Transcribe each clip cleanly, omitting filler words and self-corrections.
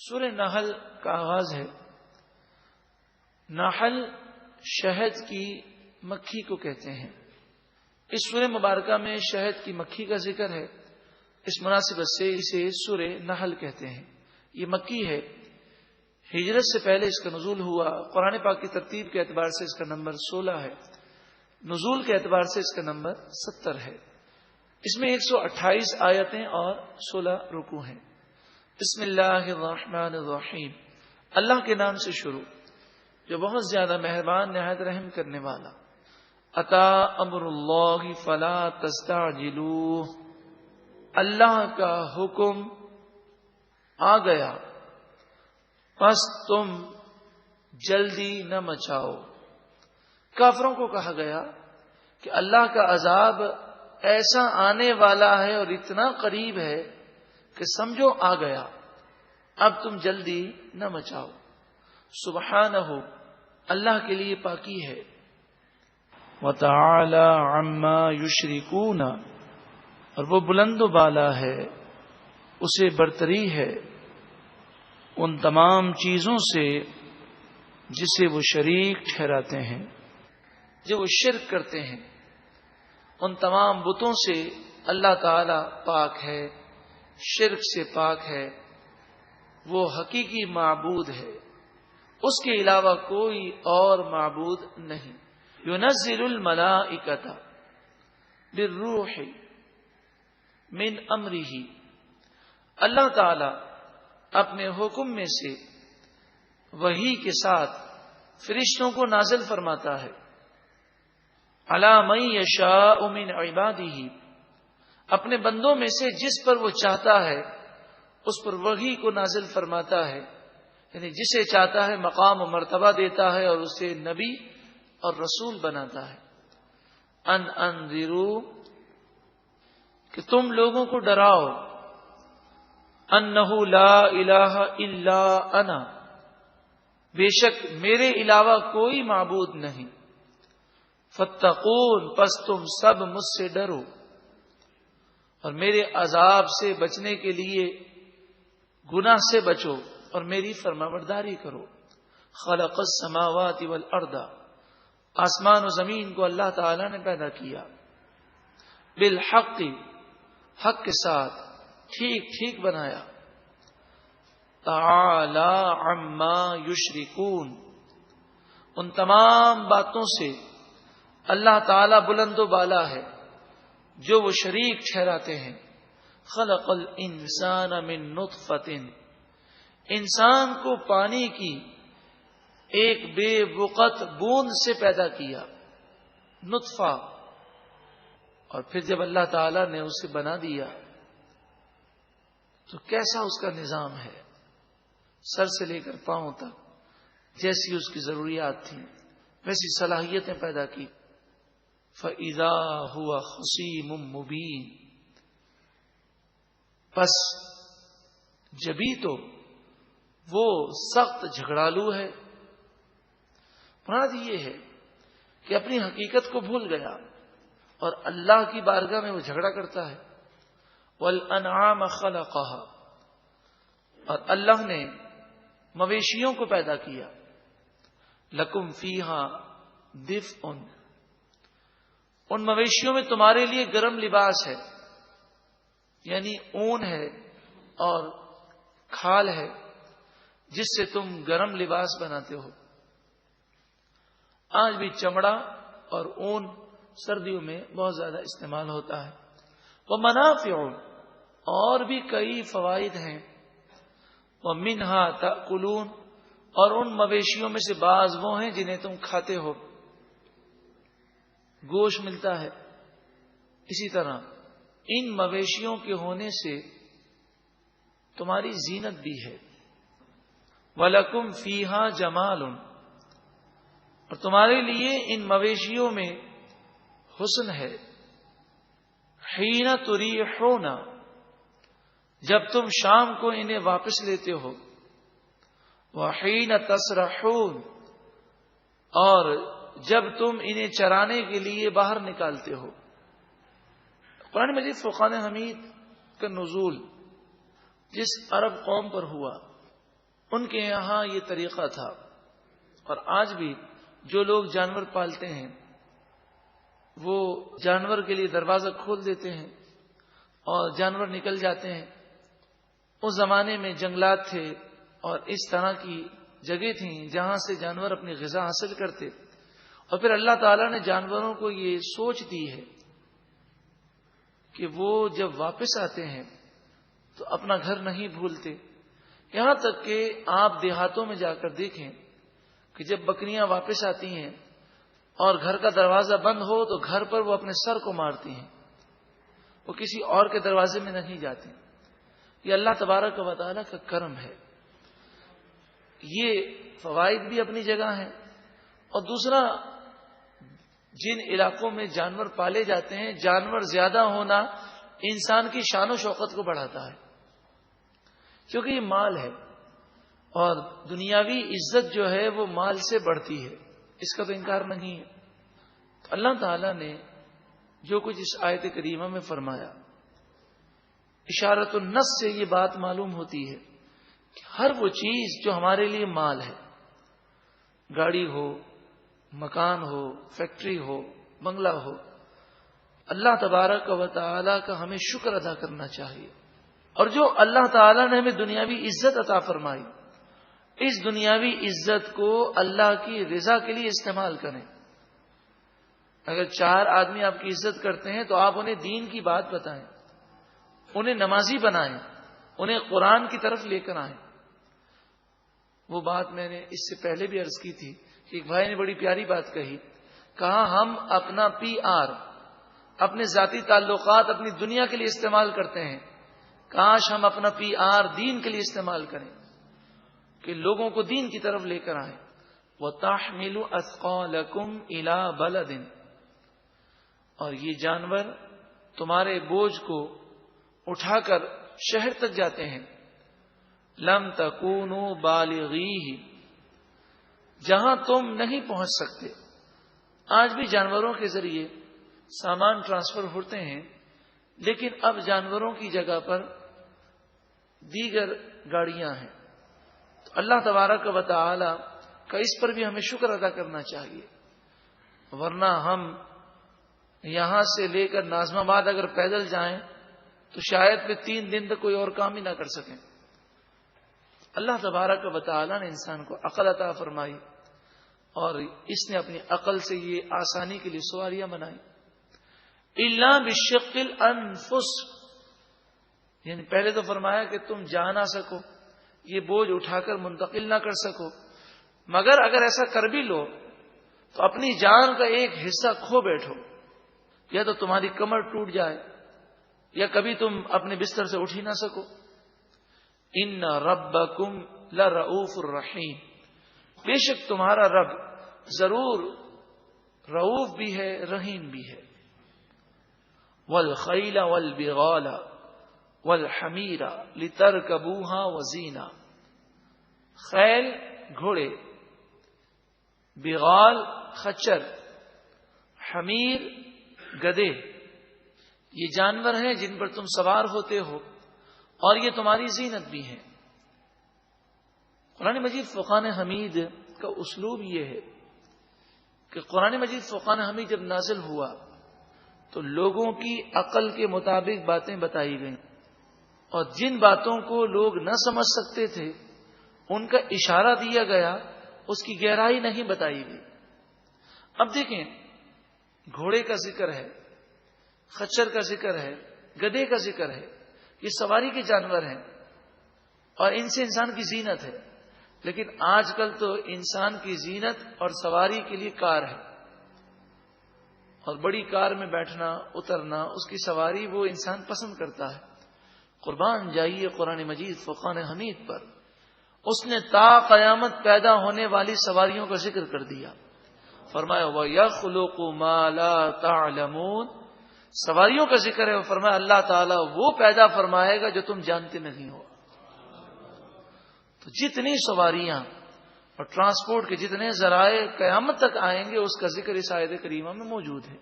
سورہ نحل کا آغاز ہے۔ نحل شہد کی مکھی کو کہتے ہیں۔ اس سورہ مبارکہ میں شہد کی مکھی کا ذکر ہے، اس مناسبت سے اسے سورہ نحل کہتے ہیں۔ یہ مکی ہے، ہجرت سے پہلے اس کا نزول ہوا۔ قرآن پاک کی ترتیب کے اعتبار سے اس کا نمبر 16 ہے، نزول کے اعتبار سے اس کا نمبر 70 ہے۔ اس میں 128 آیتیں اور 16 رکوع ہیں۔ بسم اللہ الرحمن الرحیم، اللہ کے نام سے شروع جو بہت زیادہ مہربان نہایت رحم کرنے والا۔ اتا امر اللہ فلا تستعجلوہ، اللہ کا حکم آ گیا پس تم جلدی نہ مچاؤ۔ کافروں کو کہا گیا کہ اللہ کا عذاب ایسا آنے والا ہے اور اتنا قریب ہے کہ سمجھو آ گیا، اب تم جلدی نہ مچاؤ۔ سبحانہ، اللہ کے لیے پاکی ہے۔ وتعالی عما یشرکون، اور وہ بلند و بالا ہے، اسے برتری ہے ان تمام چیزوں سے جسے وہ شریک ٹھہراتے ہیں، جو وہ شرک کرتے ہیں۔ ان تمام بتوں سے اللہ تعالی پاک ہے، شرک سے پاک ہے، وہ حقیقی معبود ہے، اس کے علاوہ کوئی اور معبود نہیں۔ ينزل الملائکۃ بالروح من امرہ، اللہ تعالی اپنے حکم میں سے وحی کے ساتھ فرشتوں کو نازل فرماتا ہے۔ علی من یشاء من عبادہ، اپنے بندوں میں سے جس پر وہ چاہتا ہے اس پر وحی کو نازل فرماتا ہے، یعنی جسے چاہتا ہے مقام و مرتبہ دیتا ہے اور اسے نبی اور رسول بناتا ہے۔ ان انذروا، کہ تم لوگوں کو ڈراؤ، انہ لا الہ الا انا، بے شک میرے علاوہ کوئی معبود نہیں۔ فاتقون، پس تم سب مجھ سے ڈرو اور میرے عذاب سے بچنے کے لیے گناہ سے بچو اور میری فرمانبرداری کرو۔ خلق السماوات والارض، آسمان و زمین کو اللہ تعالی نے پیدا کیا۔ بالحق، حق کے ساتھ ٹھیک ٹھیک بنایا۔ تعالی عما یشرکون، ان تمام باتوں سے اللہ تعالی بلند و بالا ہے جو وہ شریک ٹھہراتے ہیں۔ خلق الانسان من نطفۃ، انسان کو پانی کی ایک بے وقت بوند سے پیدا کیا، نطفہ، اور پھر جب اللہ تعالی نے اسے بنا دیا تو کیسا اس کا نظام ہے، سر سے لے کر پاؤں تک جیسی اس کی ضروریات تھیں ویسی صلاحیتیں پیدا کی۔ فَإِذَا هُوَ خَصِيمٌ مُبِينٌ، پس جبھی تو وہ سخت جھگڑالو ہے۔ مراد یہ ہے کہ اپنی حقیقت کو بھول گیا اور اللہ کی بارگاہ میں وہ جھگڑا کرتا ہے۔ وَالْأَنْعَامَ خَلَقَهَا، اور اللہ نے مویشیوں کو پیدا کیا۔ لَكُمْ فِيهَا دِفْءٌ، ان مویشیوں میں تمہارے لیے گرم لباس ہے، یعنی اون ہے اور کھال ہے جس سے تم گرم لباس بناتے ہو۔ آج بھی چمڑا اور اون سردیوں میں بہت زیادہ استعمال ہوتا ہے۔ وَمَنَافِعُ، اور بھی کئی فوائد ہیں۔ وَمِنْهَا تَأْكُلُونَ، اور ان مویشیوں میں سے بعض وہ ہیں جنہیں تم کھاتے ہو، گوشت ملتا ہے۔ اسی طرح ان مویشیوں کے ہونے سے تمہاری زینت بھی ہے۔ وَلَكُمْ فِيهَا جَمَالٌ، اور تمہارے لیے ان مویشیوں میں حسن ہے۔ حِينَ تُرِيحُونَ، جب تم شام کو انہیں واپس لیتے ہو۔ وَحِينَ تَسْرَحُونَ، اور جب تم انہیں چرانے کے لیے باہر نکالتے ہو۔ قرآن مجید فرقان حمید کا نزول جس عرب قوم پر ہوا ان کے یہاں یہ طریقہ تھا، اور آج بھی جو لوگ جانور پالتے ہیں وہ جانور کے لیے دروازہ کھول دیتے ہیں اور جانور نکل جاتے ہیں۔ اس زمانے میں جنگلات تھے اور اس طرح کی جگہ تھیں جہاں سے جانور اپنی غذا حاصل کرتے، اور پھر اللہ تعالیٰ نے جانوروں کو یہ سوچ دی ہے کہ وہ جب واپس آتے ہیں تو اپنا گھر نہیں بھولتے۔ یہاں تک کہ آپ دیہاتوں میں جا کر دیکھیں کہ جب بکریاں واپس آتی ہیں اور گھر کا دروازہ بند ہو تو گھر پر وہ اپنے سر کو مارتی ہیں، وہ کسی اور کے دروازے میں نہیں جاتی۔ یہ اللہ تبارک و تعالیٰ کا کرم ہے۔ یہ فوائد بھی اپنی جگہ ہیں، اور دوسرا جن علاقوں میں جانور پالے جاتے ہیں، جانور زیادہ ہونا انسان کی شان و شوکت کو بڑھاتا ہے، کیونکہ یہ مال ہے، اور دنیاوی عزت جو ہے وہ مال سے بڑھتی ہے، اس کا تو انکار نہیں ہے۔ تو اللہ تعالی نے جو کچھ اس آیت کریمہ میں فرمایا، اشارت النص سے یہ بات معلوم ہوتی ہے کہ ہر وہ چیز جو ہمارے لیے مال ہے، گاڑی ہو، مکان ہو، فیکٹری ہو، بنگلہ ہو، اللہ تبارک و تعالی کا ہمیں شکر ادا کرنا چاہیے۔ اور جو اللہ تعالی نے ہمیں دنیاوی عزت عطا فرمائی، اس دنیاوی عزت کو اللہ کی رضا کے لیے استعمال کریں۔ اگر 4 آدمی آپ کی عزت کرتے ہیں تو آپ انہیں دین کی بات بتائیں، انہیں نمازی بنائیں، انہیں قرآن کی طرف لے کر آئیں۔ وہ بات میں نے اس سے پہلے بھی عرض کی تھی کہ ایک بھائی نے بڑی پیاری بات کہی، کہا ہم اپنا PR، اپنے ذاتی تعلقات اپنی دنیا کے لیے استعمال کرتے ہیں، کاش ہم اپنا PR دین کے لیے استعمال کریں کہ لوگوں کو دین کی طرف لے کر آئیں۔ وَتَحْمِلُ أَثْقَالَكُمْ إِلَىٰ بَلَدٍ، اور یہ جانور تمہارے بوجھ کو اٹھا کر شہر تک جاتے ہیں، لم تکونوا بالغیہ، جہاں تم نہیں پہنچ سکتے۔ آج بھی جانوروں کے ذریعے سامان ٹرانسفر ہوتے ہیں، لیکن اب جانوروں کی جگہ پر دیگر گاڑیاں ہیں۔ تو اللہ تبارک و تعالی کا اس پر بھی ہمیں شکر ادا کرنا چاہیے، ورنہ ہم یہاں سے لے کر ناظم آباد اگر پیدل جائیں تو شاید پھر 3 دن تک کوئی اور کام ہی نہ کر سکیں۔ اللہ تبارک و تعالی نے انسان کو عقل عطا فرمائی، اور اس نے اپنی عقل سے یہ آسانی کے لیے سواریاں بنائی۔ الا بشق الانفس، یعنی پہلے تو فرمایا کہ تم جا نہ سکو، یہ بوجھ اٹھا کر منتقل نہ کر سکو، مگر اگر ایسا کر بھی لو تو اپنی جان کا ایک حصہ کھو بیٹھو، یا تو تمہاری کمر ٹوٹ جائے یا کبھی تم اپنے بستر سے اٹھ ہی نہ سکو۔ ان ربکم لرؤوف الرحیم، بے شک تمہارا رب ضرور رؤوف بھی ہے، رحیم بھی ہے۔ والخیل والبغال والحمیر لترکبوها وزینا، خیل گھوڑے، بغال خچر، حمیر گدے، یہ جانور ہیں جن پر تم سوار ہوتے ہو، اور یہ تمہاری زینت بھی ہے۔ قرآن مجید فرقان حمید کا اسلوب یہ ہے کہ قرآن مجید فرقان حمید جب نازل ہوا تو لوگوں کی عقل کے مطابق باتیں بتائی گئیں، اور جن باتوں کو لوگ نہ سمجھ سکتے تھے ان کا اشارہ دیا گیا، اس کی گہرائی نہیں بتائی گئی۔ اب دیکھیں، گھوڑے کا ذکر ہے، خچر کا ذکر ہے، گدے کا ذکر ہے، یہ سواری کے جانور ہیں اور ان سے انسان کی زینت ہے۔ لیکن آج کل تو انسان کی زینت اور سواری کے لیے کار ہے، اور بڑی کار میں بیٹھنا اترنا، اس کی سواری وہ انسان پسند کرتا ہے۔ قربان جائیے قرآن مجید فرقان حمید پر، اس نے تا قیامت پیدا ہونے والی سواریوں کا ذکر کر دیا، فرمایا وَيَخْلُقُ مَا لَا تَعْلَمُونَ، سواریوں کا ذکر ہے، فرمایا اللہ تعالیٰ وہ پیدا فرمائے گا جو تم جانتے نہیں ہو۔ تو جتنی سواریاں اور ٹرانسپورٹ کے جتنے ذرائع قیامت تک آئیں گے، اس کا ذکر اس آیت کریمہ میں موجود ہے۔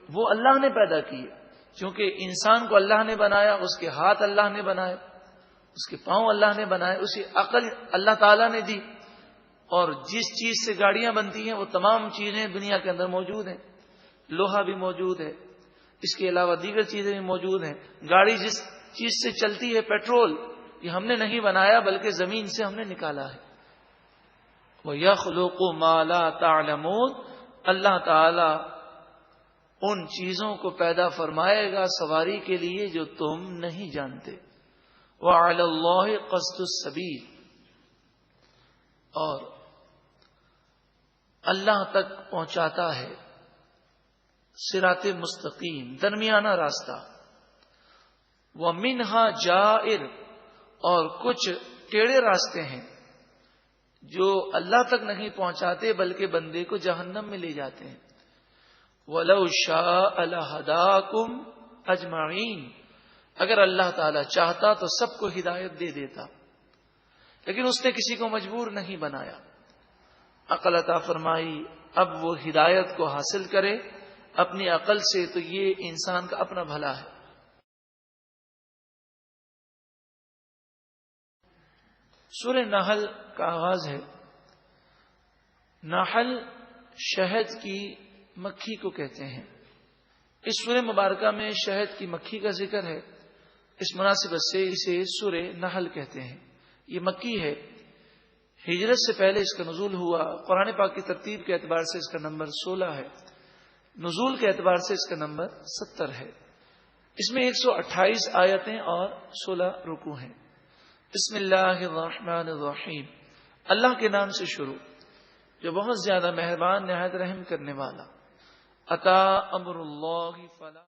وہ اللہ نے پیدا کیے، کیونکہ انسان کو اللہ نے بنایا، اس کے ہاتھ اللہ نے بنائے، اس کے پاؤں اللہ نے بنائے، اسی عقل اللہ تعالیٰ نے دی، اور جس چیز سے گاڑیاں بنتی ہیں وہ تمام چیزیں دنیا کے اندر موجود ہیں، لوہا بھی موجود ہے، اس کے علاوہ دیگر چیزیں بھی موجود ہیں۔ گاڑی جس چیز سے چلتی ہے، پیٹرول، یہ ہم نے نہیں بنایا بلکہ زمین سے ہم نے نکالا ہے۔ وَيَخْلُقُ مَا لَا تَعْلَمُونَ، اللہ تعالی ان چیزوں کو پیدا فرمائے گا سواری کے لیے جو تم نہیں جانتے۔ وَعَلَى اللَّهِ قَصْدُ السَّبِيلِ، اور اللہ تک پہنچاتا ہے صراط مستقیم، درمیانہ راستہ۔ وَمِنْهَا جَائِرٌ، اور کچھ ٹیڑھے راستے ہیں جو اللہ تک نہیں پہنچاتے بلکہ بندے کو جہنم میں لے جاتے ہیں۔ وَلَوْ شَاءَ لَهَدَاكُمْ أَجْمَعِينَ، اگر اللہ تعالی چاہتا تو سب کو ہدایت دے دیتا، لیکن اس نے کسی کو مجبور نہیں بنایا، عقل عطا فرمائی، اب وہ ہدایت کو حاصل کرے اپنی عقل سے، تو یہ انسان کا اپنا بھلا ہے۔ سورہ نحل کا آغاز ہے۔ نحل شہد کی مکھی کو کہتے ہیں۔ اس سورہ مبارکہ میں شہد کی مکھی کا ذکر ہے، اس مناسبت سے اسے سورہ نحل کہتے ہیں۔ یہ مکی ہے، ہجرت سے پہلے اس کا نزول ہوا۔ قرآن پاک کی ترتیب کے اعتبار سے اس کا نمبر 16 ہے، نزول کے اعتبار سے اس کا نمبر 70 ہے۔ اس میں 128 آیتیں اور 16 رکوع ہیں۔ بسم اللہ الرحمن الرحیم، اللہ کے نام سے شروع جو بہت زیادہ مہربان نہایت رحم کرنے والا۔ اتا امر اللہ فلا